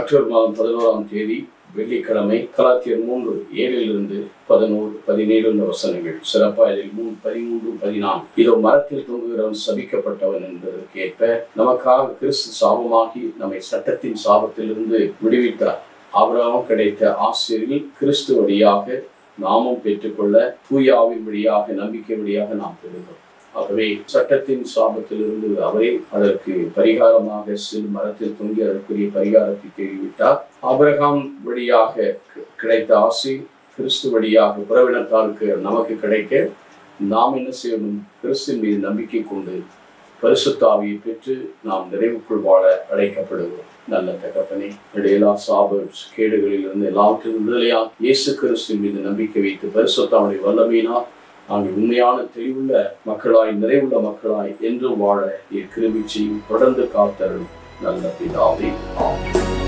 October மாதம் 11ஆம் தேதி வெள்ளிக்கிழமை. கலாத்தியர் 3:7 11 17 வசனங்கள் சிறப்பாக இதில் 13 14 இதோ மரத்தில் தொங்குகிறவன் சபிக்கப்பட்டவன் என்பதற்கேற்ப நமக்காக கிறிஸ்து சாபமாகி நம்மை சட்டத்தின் சாபத்திலிருந்து விடுவித்தார். ஆபிரகாமுக்கு கிடைத்த ஆசீர்வாதத்தில் கிறிஸ்து வழியாக நாமும் பெற்றுக்கொள்ள தூயாவின் வழியாக நம்பிக்கை வழியாக நாம் பெறுகிறோம். ஆகவே சட்டத்தின் சாபத்திலிருந்து அவரே அதற்கு பரிகாரமாக சிறு மரத்தில் தொங்கி அதற்குரிய பரிகாரத்தை தேடிவிட்டார். ஆபிரகாம் வழியாக கிடைத்த ஆசி கிறிஸ்து வழியாக புறவினத்தாருக்கு நமக்கு கிடைக்க நாம் என்ன செய்யணும்? கிறிஸ்துவின் மீது நம்பிக்கை கொண்டு பரிசுத்த ஆவியை பெற்று நாம் நிறைவுக்குள் வாழ அழைக்கப்படுவோம். நல்ல தகப்பனே, எல்லா சாப கேடுகளில் இருந்து எல்லாவற்றிலும் விடுதலையாக இயேசு கிறிஸ்துவின் மீது நம்பிக்கை வைத்து பரிசுத்த ஆவியின் வல்லமையினால் நாங்கள் உண்மையான தெளிவுள்ள மக்களாய் நிறைவுள்ள மக்களாய் என்றும் வாழ கிருபை செய்யும். தொடர்ந்து காத்தருளும் நல்ல பிதாவே. ஆமென்.